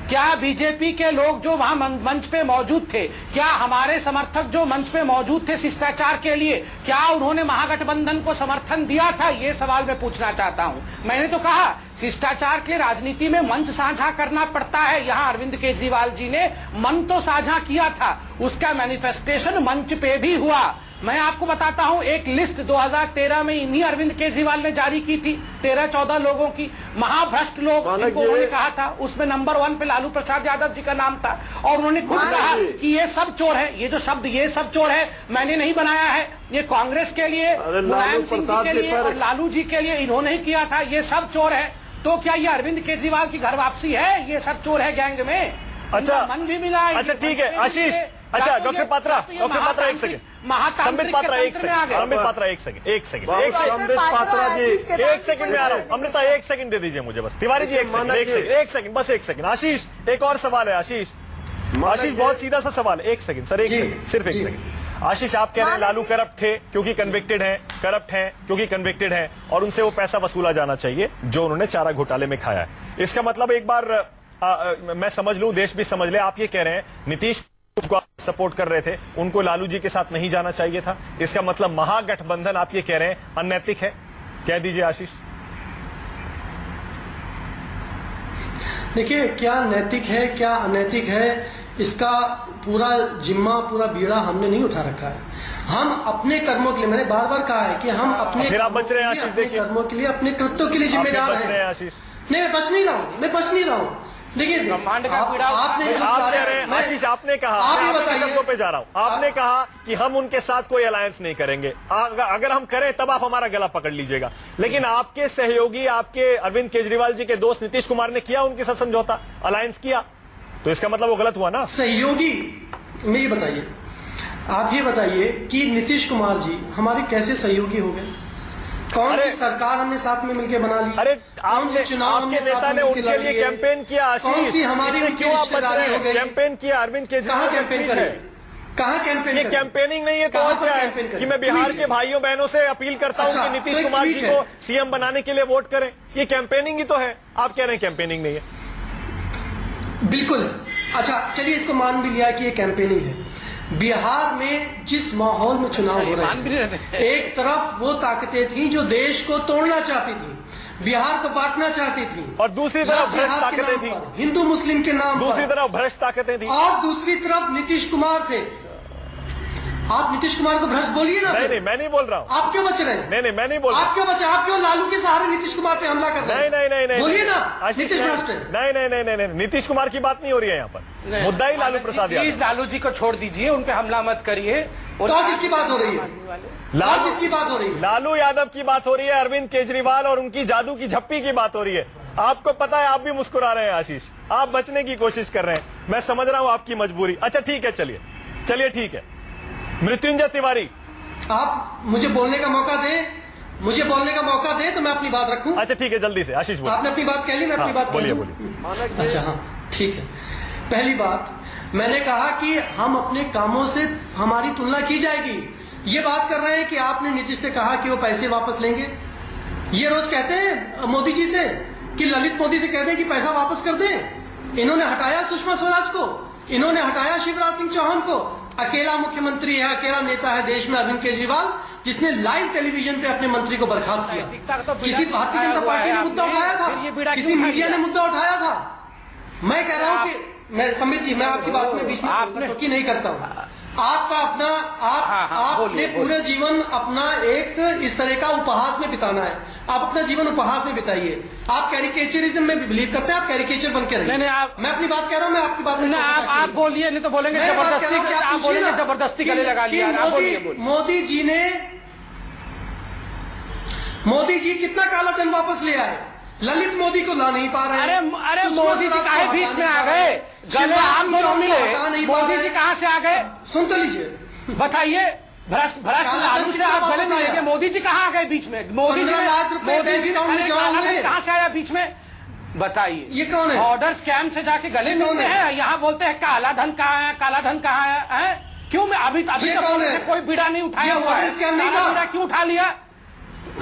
क्या बीजेपी के लोग जो वहाँ मंच पे मौजूद थे, क्या हमारे समर्थक जो मंच पे मौजूद थे शिष्टाचार के लिए, क्या उन्होंने महागठबंधन को समर्थन दिया था? ये सवाल मैं पूछना चाहता हूँ। मैंने तो कहा शिष्टाचार के राजनीति में मंच साझा करना पड़ता है। यहाँ अरविंद केजरीवाल जी ने मन तो साझा किया था, उसका मैनिफेस्टेशन मंच पे भी हुआ। मैं आपको बताता हूं, एक लिस्ट 2013 में इन्हीं अरविंद केजरीवाल ने जारी की थी, 13-14 लोगों की, महाभ्रष्ट लोग जिनको उन्होंने कहा था, उसमें नंबर 1 पे लालू प्रसाद यादव जी का नाम था। और उन्होंने खुद कहा कि ये सब चोर है। ये जो शब्द ये सब चोर है मैंने नहीं बनाया है, ये कांग्रेस के लिए, मुलायम सिंह जी के लिए और लालू जी के लिए इन्होंने ही किया था। ये सब चोर है। तो क्या ये अरविंद केजरीवाल की घर वापसी है? ये सब चोर है गैंग में। अच्छा, मन भी मिला। अच्छा ठीक है आशीष। अच्छा डॉक्टर पात्रा, एक सेकंड। संबित पात्रा एक सेकंड। संबित पात्रा एक सेकंड जी, एक सेकंड में आ रहा हूँ। अमृता एक सेकंड दे दीजिए मुझे बस। तिवारी जी एक सेकंड बस एक सेकंड। आशीष एक और सवाल है। आशीष बहुत सीधा सा सवाल है। एक सेकंड सर, एक सेकंड, सिर्फ एक सेकंड। आशीष आप कह रहे हैं लालू करप्ट थे क्योंकि कन्विक्टेड हैं, करप्ट हैं क्योंकि कन्विक्टेड हैं और उनसे वो पैसा वसूला जाना चाहिए जो उन्होंने चारा घोटाले में खाया है। इसका मतलब एक बार मैं समझ लूं, देश भी समझ ले, आप ये कह रहे हैं नीतीश को आप सपोर्ट कर रहे थे, उनको लालू जी के साथ नहीं जाना चाहिए था। इसका मतलब महागठबंधन आप ये कह रहे हैं अनैतिक है। कह दीजिए आशीष। देखिए, क्या नैतिक है क्या अनैतिक है, इसका पूरा जिम्मा, पूरा बीड़ा हमने नहीं उठा रखा है। हम अपने कर्मों के लिए, मैंने बार बार कहा है कि हम अपने फिर आप बच रहे हैं आशीष, देखिए कर्मों के लिए, अपने कृत्यों के लिए जिम्मेदार हैं। आशीष नहीं, मैं बच नहीं रहा हूँ। देखिए, ब्रह्मांड का पीड़ा आपने आशीष आपने कहा, आप ये मैं बताइए, शब्दों पे जा रहा हूं। आपने कहा कि हम उनके साथ कोई अलायंस नहीं करेंगे, अगर हम करें तब आप हमारा गला पकड़ लीजिएगा। लेकिन आपके सहयोगी, आपके अरविंद केजरीवाल जी के दोस्त नीतीश कुमार ने किया उनके साथ समझौता, अलायंस किया, तो इसका मतलब वो गलत हुआ ना। सहयोगी में ये बताइए, आप ये बताइए कि नीतीश कुमार जी हमारे कैसे सहयोगी हो गए? कौन सी सरकार हमने साथ में मिलकर बना ली? अरे कौन से चुनाव आपके नेता ने उनके लिए कैंपेन किया। कौन सी हमारी क्यों आप बच रहे हैं? कैंपेन किया अरविंद केजरीवाल। कहाँ कैंपेन करें? कहाँ कैंपेन? ये कैंपेनिंग नहीं है तो और क्या है कि मैं बिहार के भाइयों बहनों से अपील करता हूं कि नीतीश कुमार जी को सीएम बनाने के लिए वोट करें। ये कैंपेनिंग ही तो है। आप कह रहे हैं कैंपेनिंग नहीं है। बिल्कुल। अच्छा चलिए, इसको मान भी लिया कि ये कैंपेनिंग है। बिहार में जिस माहौल में चुनाव हो रहे हैं, एक तरफ वो ताकतें थी जो देश को तोड़ना चाहती थी, बिहार को बांटना चाहती थी, और दूसरी तरफ भ्रष्ट ताकतें थी, हिंदू मुस्लिम के नाम पर, दूसरी तरफ भ्रष्ट ताकतें थी, और दूसरी तरफ नीतीश कुमार थे। आप नीतीश कुमार को भ्रष्ट बोलिए ना। नहीं, मैं नहीं बोल रहा हूँ। आप क्यों बच रहे हैं? नहीं, मैं नहीं बोल रहा। आप क्यों बचे? आप क्यों लालू के सहारे नीतीश कुमार पे हमला कर रहे हैं? नहीं, बोलिए ना, नीतीश भ्रष्ट है। नहीं, नीतीश कुमार की बात नहीं हो रही है यहाँ पर। मुद्दा ही लालू प्रसाद यादव। प्लीज लालू जी को छोड़ दीजिए, उन पे हमला मत करिए। तो किसकी बात हो रही है? लालू किसकी बात हो रही है? लालू यादव की बात हो रही है, अरविंद केजरीवाल और उनकी जादू की झप्पी की बात हो रही है। आपको पता है, आप भी मुस्कुरा रहे हैं आशीष, आप बचने की कोशिश कर रहे हैं। मैं समझ रहा हूं आपकी मजबूरी। अच्छा ठीक है, चलिए ठीक है। मृत्युंजय तिवारी, आप मुझे बोलने का मौका दें, तो मैं अपनी बात रखूं। अच्छा ठीक है, जल्दी से आशीष बोलिए। आपने अपनी बात कह ली, मैं अपनी बात बोलिए। अच्छा हाँ ठीक है। पहली बात, मैंने कहा कि हम अपने कामों से हमारी तुलना की जाएगी। ये बात कर रहे हैं कि आपने नीतीश से कहा कि वो पैसे वापस लेंगे। ये रोज कहते हैं मोदी जी से कि ललित मोदी से कहते हैं कि पैसा वापस कर दें। इन्होंने हटाया सुषमा स्वराज को, इन्होंने हटाया शिवराज सिंह चौहान को। अकेला मुख्यमंत्री है, अकेला नेता है देश में अरविंद केजरीवाल, जिसने लाइव टेलीविजन पे अपने मंत्री को बर्खास्त किया। किसी भारतीय जनता पार्टी ने मुद्दा उठाया था? किसी मीडिया ने मुद्दा उठाया था? मैं कह रहा हूं कि मैं संबित जी, मैं आपकी बात में बीच में की नहीं करता हूं। आपका अपना आपने पूरे जीवन अपना एक इस तरह का उपहास में बिताना है। आप अपना जीवन उपहास में बिताइए। आप कैरिकेचरिज्म में बिलीव करते हैं, आप कैरिकेचर बन के रहिए। मैं अपनी बात कह रहा हूं, मैं आपकी बात में आप बोलिए, नहीं तो बोलेंगे जबरदस्ती गले लगा लिया। मोदी जी कितना काला धन वापस ले आए? ललित मोदी को ला नहीं पा रहे हैं। अरे मोदी जी काहे बीच में आ गए? गले आप दोनों मिले, मोदी जी कहां से आ गए? सुन तो लीजिए, बताइए। भ्रष्ट लालू से आप गले मिलेंगे, मोदी जी कहाँ आ गए बीच में? मोदी जी कहाँ से आया बीच में? बताइए ये कौन है? ऑर्डर स्कैम से जाके गले मिलते हैं, यहाँ बोलते हैं काला धन कहाँ है, काला धन कहाँ है? क्यों? मैं अभी तो कोई बीड़ा नहीं उठाया हुआ है, स्कैम नहीं था। बीड़ा क्यों उठा लिया?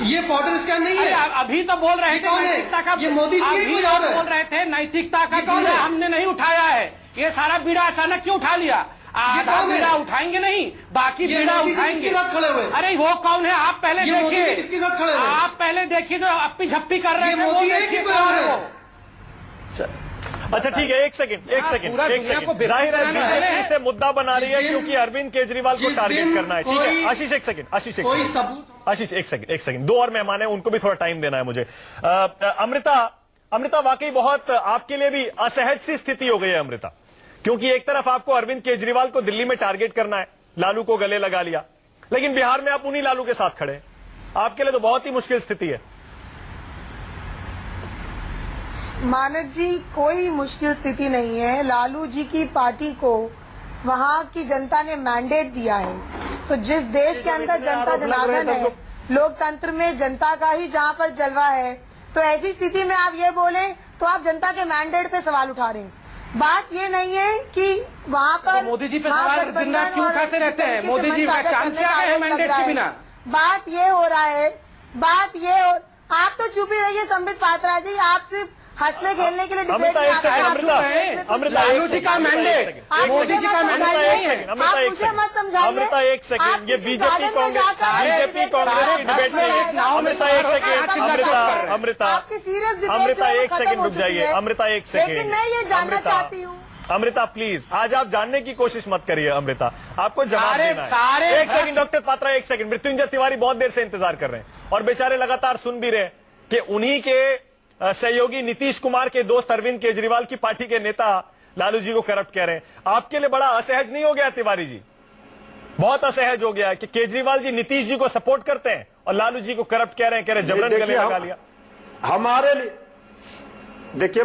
ये बॉर्डर स्कैम नहीं है। अभी तो बोल रहे थे नैतिकता का, ये मोदी जी अभी बोल रहे थे नैतिकता का बीड़ा हमने नहीं उठाया है। ये सारा बीड़ा अचानक क्यों उठा लिया? आधा बीड़ा उठाएंगे नहीं, बाकी बीड़ा उठाएंगे। खड़े हुए? अरे वो कौन है? आप पहले देखिए, किसके साथ खड़े हुए? आप पहले देखिए जो अपनी झप्पी कर रहे हैं। मोदी है कि कोई और है? अच्छा ठीक है, एक सेकंड जाहिर है बीजेपी से मुद्दा बना रही है क्योंकि अरविंद केजरीवाल को टारगेट करना है। ठीक है आशीष एक सेकंड, आशीष एक सेकंड, दो और मेहमान हैं, उनको भी थोड़ा टाइम देना है मुझे। अमृता वाकई बहुत आपके लिए भी असहज सी स्थिति हो गई है अमृता, क्योंकि एक तरफ आपको अरविंद केजरीवाल को दिल्ली में टारगेट करना है, लालू को गले लगा लिया, लेकिन बिहार में आप उन्हीं लालू के साथ खड़े हैं। आपके लिए तो बहुत ही मुश्किल स्थिति है। मानक जी, कोई मुश्किल स्थिति नहीं है। लालू जी की पार्टी को वहाँ की जनता ने मैंडेट दिया है, तो जिस देश के अंदर जनता जनार्दन है, लोकतंत्र में जनता का ही जहाँ पर जलवा है, तो ऐसी स्थिति में आप ये बोले तो आप जनता के मैंडेट पे सवाल उठा रहे हैं। बात ये नहीं है कि वहाँ पर मोदी जी पे सवाल दिन रात क्यों उठाते रहते हैं? मोदी जी चांद से आ गए हैं मैंडेट के बिना। बात ये हो रहा है, आप तो चुप ही रहिए संबित पात्रा जी, आप सिर्फ हंसने खेलने के लिए डिबेट में आते हैं। अमृता लालू जी का मैंडेट, मोदी जी का मैंडेट नहीं है। आप मुझे मत समझाइए। अमृता एक सेकंड, ये बीजेपी कांग्रेस की डिबेट नहीं है। अमृता एक सेकंड, अमृता एक सेकंड रुक जाइए। अमृता एक सेकंड, लेकिन मैं ये जानना चाहती हूँ। अमृता प्लीज, आज आप जानने की कोशिश मत करिए अमृता, आपको जवाब देना है। एक सेकंड डॉक्टर पात्रा, एक सेकंड। मृत्युंजय तिवारी बहुत देर से इंतजार कर रहे हैं और बेचारे लगातार सुन भी रहे कि उन्हीं के सहयोगी नीतीश कुमार के दोस्त अरविंद केजरीवाल की पार्टी के नेता लालू जी को करप्ट कह रहे हैं। आपके लिए बड़ा असहज नहीं हो गया तिवारी जी? बहुत असहज हो गया कि केजरीवाल जी नीतीश जी को सपोर्ट करते हैं और लालू जी को करप्ट कह रहे हैं, जबरन गले लगा लिया। हमारे लिए देखिए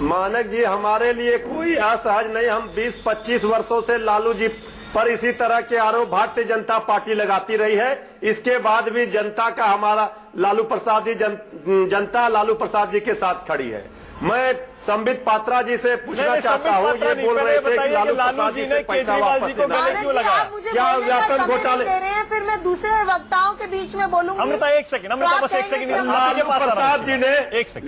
मानक जी, हमारे लिए कोई असहज नहीं। हम 20-25 वर्षों से लालू जी पर इसी तरह के आरोप भारतीय जनता पार्टी लगाती रही है। इसके बाद भी जनता का हमारा लालू प्रसाद जी जनता लालू प्रसाद जी के साथ खड़ी है। मैं संबित पात्रा जी से पूछना चाहता हूँ, ये बोल रहे थे कि लालू प्रसाद जी से पैसा वापस देना, क्या व्यापन घोटाले? फिर मैं दूसरे वक्ताओं के बीच में बोलूंगी। अमृता एक सेकंड, अमृता बस एक सेकंड।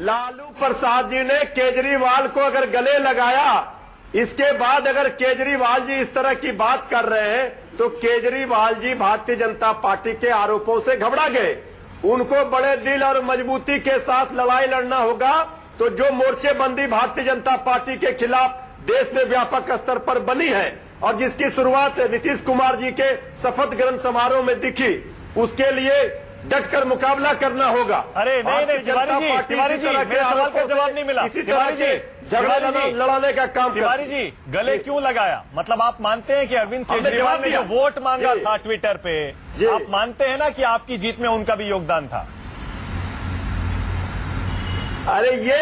लालू प्रसाद जी ने केजरीवाल को अगर गले लगाया, इसके बाद अगर केजरीवाल जी इस तरह की बात कर रहे हैं, तो केजरीवाल जी भारतीय जनता पार्टी के आरोपों से घबरा गए। उनको बड़े दिल और मजबूती के साथ लड़ाई लड़ना होगा। तो जो मोर्चेबंदी भारतीय जनता पार्टी के खिलाफ देश में व्यापक स्तर पर बनी है और जिसकी शुरुआत नीतीश कुमार जी के शपथ ग्रहण समारोह में दिखी, उसके लिए डटकर मुकाबला करना होगा। अरे नहीं तिवारी जी, मेरे सवाल का जवाब नहीं मिला। इसी तरह के झगड़ा लड़ाने का काम। तिवारी जी, गले क्यों लगाया? मतलब आप मानते हैं कि अरविंद केजरीवाल ने जो वोट मांगा था ट्विटर पे, आप मानते हैं ना कि आपकी जीत में उनका भी योगदान था? अरे ये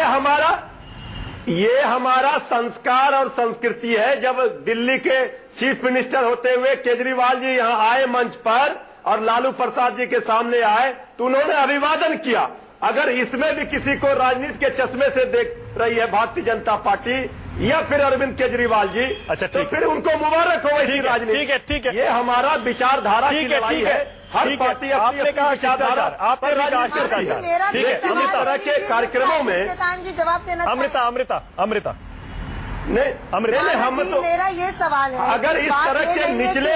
हमारा संस्कार और संस्कृति है। जब दिल्ली के चीफ मिनिस्टर होते हुए केजरीवाल जी यहाँ आए मंच पर और लालू प्रसाद जी के सामने आए, तो उन्होंने अभिवादन किया। अगर इसमें भी किसी को राजनीति के चश्मे से देख रही है भारतीय जनता पार्टी या फिर अरविंद केजरीवाल जी, अच्छा तो फिर उनको मुबारक हो ऐसी राजनीति। ठीक है, ये हमारा विचारधारा की लड़ाई है। हर पार्टी अपनी कहा विचारधारा, आपने ठीक है, इस तरह के कार्यक्रमों में जवाब देना। अमृता नहीं, हम तो मेरा ये सवाल है, अगर इस तरह के निचले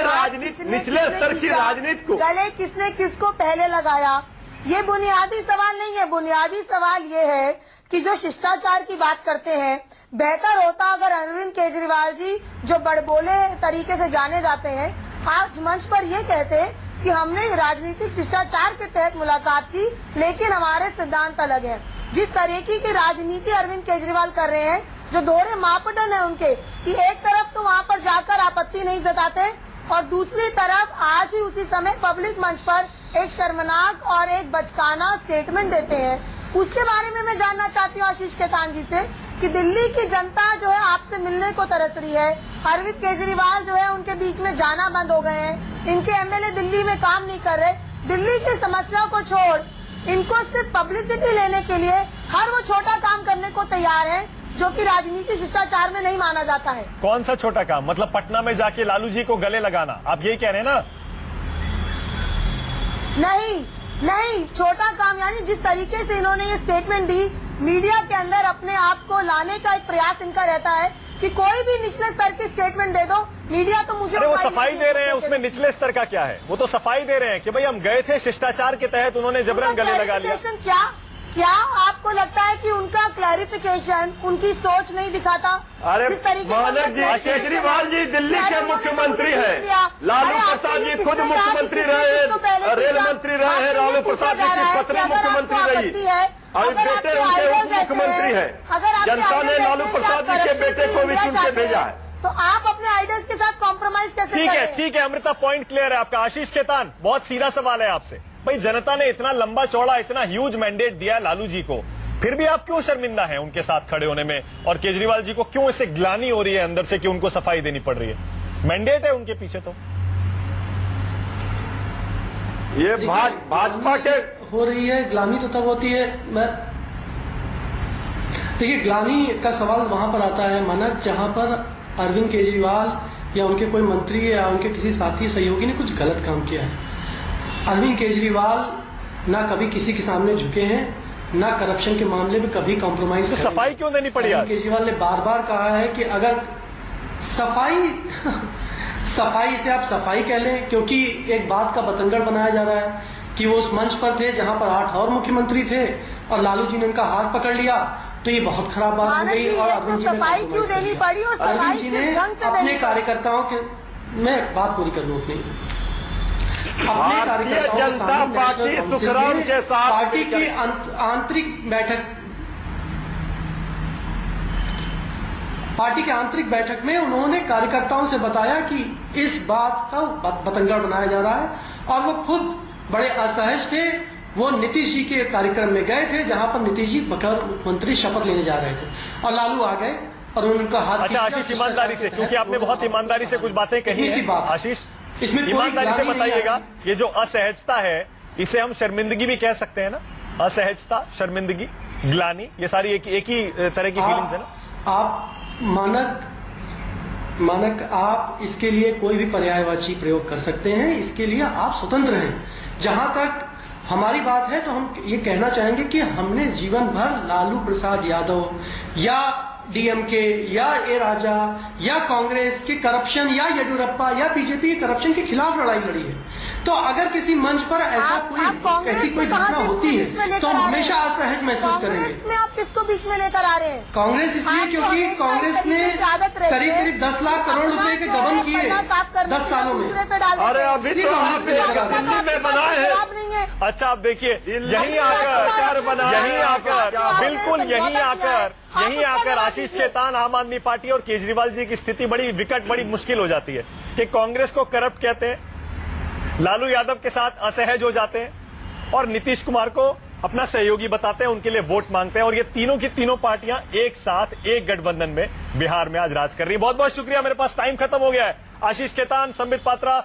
स्तर की राजनीति को गले किसने किसको पहले लगाया, ये बुनियादी सवाल नहीं है। बुनियादी सवाल ये है कि जो शिष्टाचार की बात करते हैं, बेहतर होता अगर अरविंद केजरीवाल जी जो बड़बोले तरीके से जाने जाते हैं, आज मंच पर ये कहते कि हमने राजनीतिक शिष्टाचार के तहत मुलाकात की, लेकिन हमारे सिद्धांत अलग है। जिस तरीके की राजनीति अरविंद केजरीवाल कर रहे हैं, जो दोहरे मापदंड है उनके, कि एक तरफ तो वहाँ पर जाकर आपत्ति नहीं जताते और दूसरी तरफ आज ही उसी समय पब्लिक मंच पर एक शर्मनाक और एक बचकाना स्टेटमेंट देते हैं। उसके बारे में मैं जानना चाहती हूँ आशीष खेतान जी से कि दिल्ली की जनता जो है आपसे मिलने को तरस रही है। अरविंद केजरीवाल जो है उनके बीच में जाना बंद हो गए हैं, इनके एमएलए दिल्ली में काम नहीं कर रहे। दिल्ली की समस्या को छोड़ इनको सिर्फ पब्लिसिटी लेने के लिए हर वो छोटा काम करने को तैयार है जो कि राजनीति शिष्टाचार में नहीं माना जाता है। कौन सा छोटा काम? मतलब पटना में जाके लालू जी को गले लगाना, आप यही कह रहे हैं ना? नहीं, छोटा काम यानी जिस तरीके से इन्होंने ये स्टेटमेंट दी, मीडिया के अंदर अपने आप को लाने का एक प्रयास इनका रहता है कि कोई भी निचले स्तर की स्टेटमेंट दे दो, मीडिया तो मुझे अरे वो सफाई दे रहे हैं, उसमें निचले स्तर का क्या है? वो तो सफाई दे रहे हैं कि भाई हम गए थे शिष्टाचार के तहत, उन्होंने जबरन गले लगा लिया। क्या आपको लगता है कि उनका क्लैरिफिकेशन उनकी सोच नहीं दिखाता? अरे जिस तरीके मानक जी, केजरीवाल जी दिल्ली के मुख्यमंत्री हैं, लालू प्रसाद जी खुद मुख्यमंत्री रहे, रेल मंत्री रहे, लालू प्रसाद जी की पत्नी मुख्यमंत्री रही, और बेटे उनके उप मुख्यमंत्री है। जनता ने लालू प्रसाद जी के बेटे को भी चुन के भेजा है। तो आप अपने आइडल्स के साथ कॉम्प्रोमाइज कैसे? ठीक है अमृता, पॉइंट क्लियर है आपका। आशीष खेतान, बहुत सीधा सवाल है आपसे। भाई जनता ने इतना लंबा चौड़ा, इतना ह्यूज मैंडेट दिया लालू जी को, फिर भी आप क्यों शर्मिंदा हैं उनके साथ खड़े होने में? और केजरीवाल जी को क्यों इससे ग्लानि हो रही है अंदर से कि उनको सफाई देनी पड़ रही है? मैंडेट है उनके पीछे तो। ये भाजपा के हो रही है ग्लानि तो तब होती है। मैं देखिए, ग्लानि का सवाल वहां पर आता है मानक जहां पर अरविंद केजरीवाल या उनके कोई मंत्री या उनके किसी साथी सहयोगी ने कुछ गलत काम किया है। अरविंद केजरीवाल ना कभी किसी के सामने झुके हैं, ना करप्शन के मामले में कभी कॉम्प्रोमाइज। तो सफाई क्यों देनी पड़ी? अरविंद केजरीवाल ने बार बार कहा है कि अगर सफाई से आप सफाई कह लें, क्योंकि एक बात का बतंगड़ बनाया जा रहा है कि वो उस मंच पर थे जहां पर 8 और मुख्यमंत्री थे और लालू जी ने उनका हाथ पकड़ लिया, तो ये बहुत खराब बात हो गई। और अरविंद जी ने सफाई क्यों देनी पड़ी? और अरविंद जी ने अपने कार्यकर्ताओं के, मैं बात पूरी कर लूं अपनी, अपने कार्यकर्ताओं जनता पार्टी सुखराम के साथ पार्टी की आंतरिक बैठक में उन्होंने कार्यकर्ताओं से बताया कि इस बात का बतंगड़ बनाया जा रहा है, और वो खुद बड़े असहज थे। वो नीतीश जी के कार्यक्रम में गए थे जहां पर नीतीश जी बगैर मुख्यमंत्री शपथ लेने जा रहे थे और लालू आ गए और उनका हाथ। अच्छा आशीष, ईमानदारी से, क्योंकि आपने बहुत ईमानदारी से कुछ बातें कही हैं। आशीष, इसमें ईमानदारी से बताइएगा, ये जो असहजता है इसे हम शर्मिंदगी भी कह सकते हैं ना? असहजता, शर्मिंदगी, ग्लानि, ये सारी एक ही तरह की फीलिंग्स है ना? आप मानक आप इसके लिए कोई भी पर्यायवाची प्रयोग कर सकते हैं, इसके लिए आप स्वतंत्र हैं। जहां तक हमारी बात है तो हम ये कहना चाहेंगे कि हमने जीवन भर लालू प्रसाद यादव या डीएमके या ए राजा या कांग्रेस की करप्शन या येडियुरप्पा या बीजेपी के करप्शन के खिलाफ लड़ाई लड़ी है। तो अगर किसी मंच पर ऐसी कोई घटना होती है तो हम हमेशा असहज महसूस करेंगे। कांग्रेस में आप किसको बीच में लेकर आ रहे हैं? कांग्रेस इसलिए क्योंकि कांग्रेस ने करीब 10 लाख करोड़ रुपए के गबन किए 10 सालों में। अरे अभी तो आप दिल्ली में बनाए हैं। अच्छा आप देखिए, यहीं आकर बिल्कुल यहीं आकर आशीष खेतान, आम आदमी पार्टी और केजरीवाल जी की स्थिति बड़ी विकट, बड़ी मुश्किल हो जाती है कि कांग्रेस को करप्ट कहते हैं, लालू यादव के साथ असहज हो जाते हैं और नीतीश कुमार को अपना सहयोगी बताते हैं, उनके लिए वोट मांगते हैं, और ये तीनों की तीनों पार्टियां एक साथ एक गठबंधन में बिहार में आज राज कर रही है। बहुत बहुत शुक्रिया, मेरे पास टाइम खत्म हो गया है। आशीष खेतान, संबित पात्रा।